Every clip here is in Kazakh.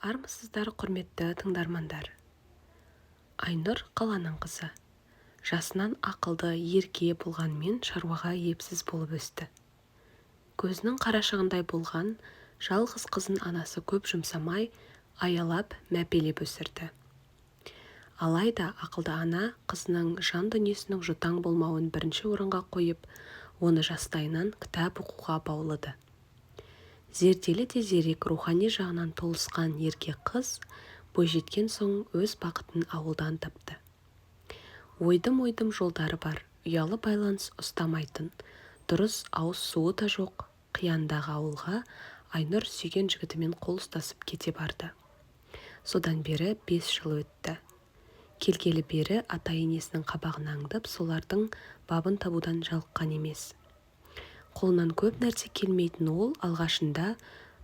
Армысыздар, құрметті тыңдармандар. Айнұр қаланың қызы. Жасынан ақылды, ерке болғанмен шаруаға епсіз болып өсті. Көзінің қарашығындай болған жалғыз қызын анасы көп жұмсамай, аялап, мәпелеп өсірді. Алайда ақылды ана қызының жан дүниесінің жұтаң болмауын бірінші орынға қойып, оны жастайынан кітап оқуға баулыды. Зерделі де зерек рухани жағынан толысқан ерке қыз бойжеткен соң өз бақытын ауылдан тапты. Ойдым-ойдым жолдары бар, ұялы байланыс ұстамайтын, дұрыс ауыз суы да жоқ қияндағы ауылға Айнұр сүйген жігітімен қол ұстасып кете барды. Содан бері 5 жыл өтті. Келгелі бері ата-енесінің қабағын аңдып, солардың бабын табудан жалыққан емес. Қолынан көп нәрсе келмейтін ол алғашында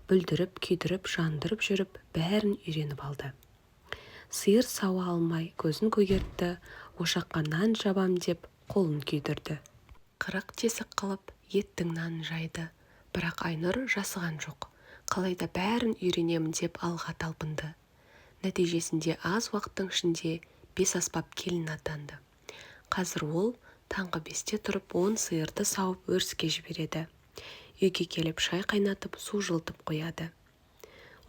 бүлдіріп, күйдіріп, жандырып жүріп, бәрін үйреніп алды. Сиыр сауа алмай көзін көгертті, ошаққа нан жабам деп қолын күйдірді. 40 тесік қылып еттің нанын жайды. Бірақ Айнұр жасыған жоқ. Қалайда бәрін үйренемін деп алға талпынды. Нәтижесінде аз уақыттың ішінде 5 аспап келін атанды. Қазір ол таңғы 5-те тұрып 10 сиырды сауып өріске жібереді. Үйге келіп шай қайнатып, су жылытып қояды.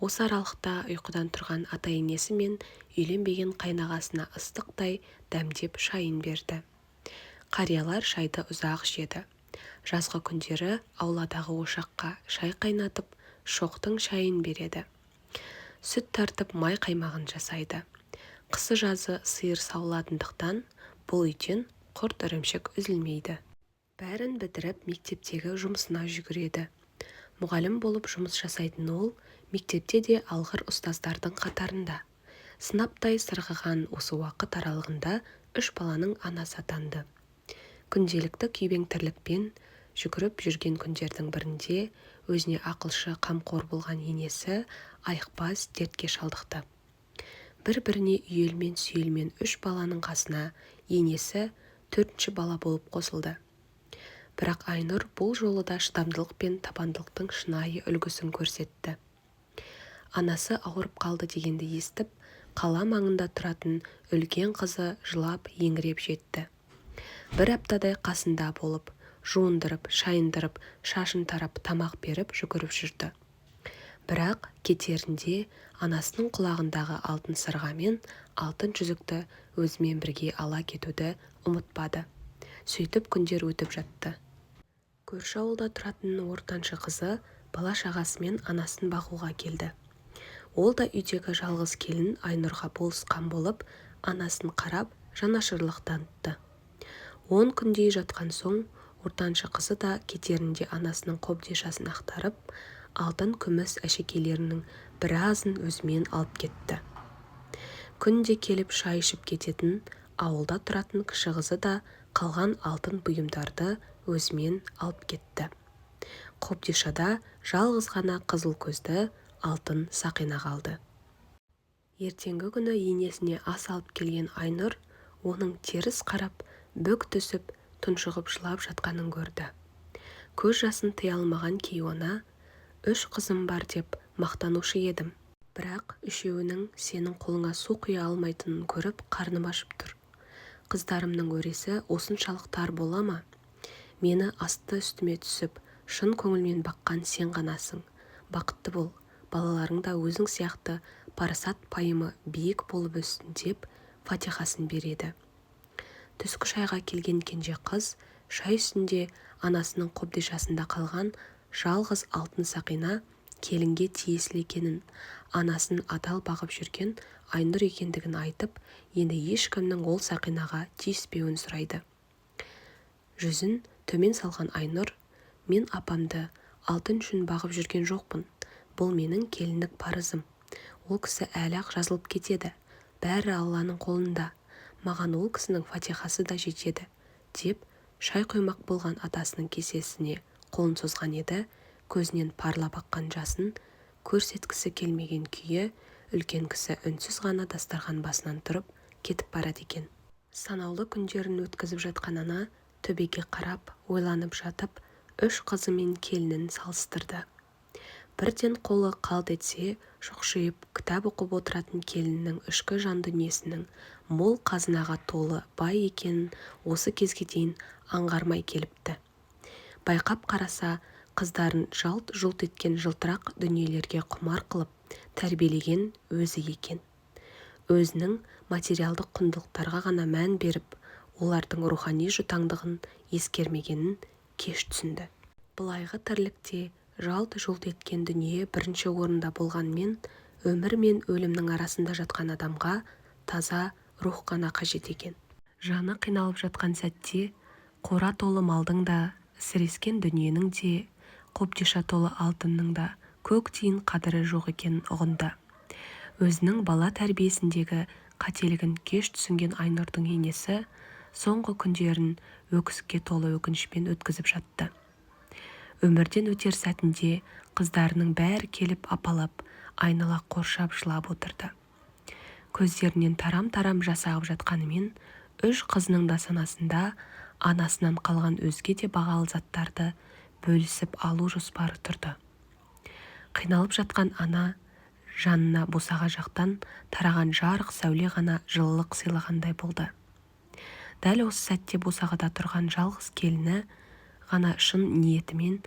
Осы аралықта ұйқыдан тұрған ата-енесі мен үйленбеген қайнағасына ыстықтай дәмдеп шайын берді. Қариялар шайды ұзақ жеді. Жазғы күндері ауладағы ошаққа шай қайнатып, шоқтың шайын береді. Сүт тартып май қаймағын жасайды. Қысы-жазы сиыр сауылатындықтан бұл үйден құрт ірімшік үзілмейді. Бәрін бітіріп мектептегі жұмысына жүгіреді. Мұғалім болып жұмыс жасайтын ол мектепте де алғыр ұстаздардың қатарында. Сынаптай сырғыған осы уақыт аралығында 3 баланың анасы атанды. Күнделікті күйбең тірлікпен жүгіріп жүрген күндердің бірінде өзіне ақылшы қамқор болған енесі айықпас дертке шалдықты. Бір-біріне үйелмен-сүйелмен 3 баланың қасына енесі 4-ші бала болып қосылды. Бірақ Айнұр бұл жолы да шыдамдылық пен табандылықтың шынайы үлгісін көрсетті. Анасы ауырып қалды дегенді естіп, қала маңында тұратын үлкен қызы жылап еңіреп жетті. Бір аптадай қасында болып, жуындырып, шайындырып, шашын тарап, тамақ беріп жүгіріп жүрді. Бірақ кетерінде анасының құлағындағы алтын сырға мен алтын жүзікті өзімен бірге ала кетуді ұмытпады. Сөйтіп күндер өтіп жатты. Көрші ауылда тұратын ортаншы қызы бала-шағасымен анасын бағуға келді. Ол да үйдегі жалғыз келін Айнұрға болысқан болып, анасын қарап жанашырлық танытты. 10 күндей жатқан соң, ортаншы қызы да кетерінде анасының қобдишасын ақтарып, алтын күміс әшекейлерінің біразын өзімен алып кетті. Күнде келіп шай ішіп кететін ауылда тұратын кіші қызы да қалған алтын бұйымдарды өзімен алып кетті. Қобдишада жалғыз ғана қызыл көзді алтын сақина қалды. Ертеңгі күні енесіне ас алып келген Айнұр оның теріс қарап, бүк түсіп, тұншығып жылап жатқанын көрді. Көз жасын тыя алмаған кейуана, 3 қызым бар деп мақтанушы едім. Бірақ үшеуінің сенің қолыңа су құя алмайтынын көріп қарным ашып тұр. Қыздарымның өресі осыншалық тар бола ма? Мені асты үстіме түсіп, шын көңілмен баққан сен ғанасың. Бақытты бол, балаларың да өзің сияқты парасат пайымы биік болып өссін деп фатихасын береді. Түскі шайға келген кенже қыз шай үстінде анасының қобдишасында қалған жалғыз алтын сақина келінге тиесілі екенін, анасын адал бағып жүрген Айнұр екендігін айтып, енді ешкімнің ол сақинаға тиіспеуін сұрайды. Жүзін төмен салған Айнұр, мен апамды алтын үшін бағып жүрген жоқпын. Бұл менің келіндік парызым. Ол кісі әлі-ақ жазылып кетеді. Бәрі Алланың қолында. Маған ол кісінің фатихасы да жетеді, деп шай қоймақ болған атасының кесесіне қолын созған еді, көзінен парлап аққан жасын көрсеткісі келмеген күйі, үлкен кісі үнсіз ғана дастархан басынан тұрып кетіп барады екен. Санаулы күндерін өткізіп жатқан ана төбеге қарап ойланып жатып, 3 қызы мен келінін салыстырды. Бірден қолы қалт етсе, шұқшиып кітап оқып отыратын келіннің ішкі жан дүниесінің мол қазынаға толы бай екенін осы кезге дейін аңғармай келіпті. Байқап қараса, қыздарын жалт-жұлт еткен жылтырақ дүниелерге құмар қылып тәрбиелеген өзі екен. Өзінің материалдық құндылықтарға ғана мән беріп, олардың рухани жұтаңдығын ескермегенін кеш түсінді. Былайғы тірлікте жалт-жұлт еткен дүние бірінші орында болғанмен, өмір мен өлімнің арасында жатқан адамға таза рух қана қажет екен. Жаны қиналып жатқан сәтте, қора толы малдың да, сірескен дүниенің де, қобдиша толы алтынның да көк тиын қадірі жоқ екенін ұғынды. Өзінің бала тәрбиесіндегі қателігін кеш түсінген Айнұрдың енесі соңғы күндерін өкісікке толы өкінішпен өткізіп жатты. Өмірден өтер сәтінде қыздарының бәрі келіп апалап, айнала қоршап жылап отырды. Көздерінен тарам-тарам жас ағып жатқанымен, үш қызының да санасында анасынан қалған өзге де бағалы заттарды бөлісіп алу жоспары тұрды. Қиналып жатқан ана жанына босаға жақтан тараған жарық сәуле ғана жылылық сыйлағандай болды. Дәл осы сәтте босағада тұрған жалғыз келіні ғана шын ниетімен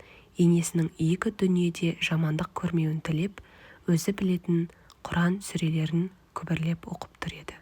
енесінің екі дүниеде жамандық көрмеуін тілеп, өзі білетін Құран сүрелерін күбірлеп оқып тұр еді.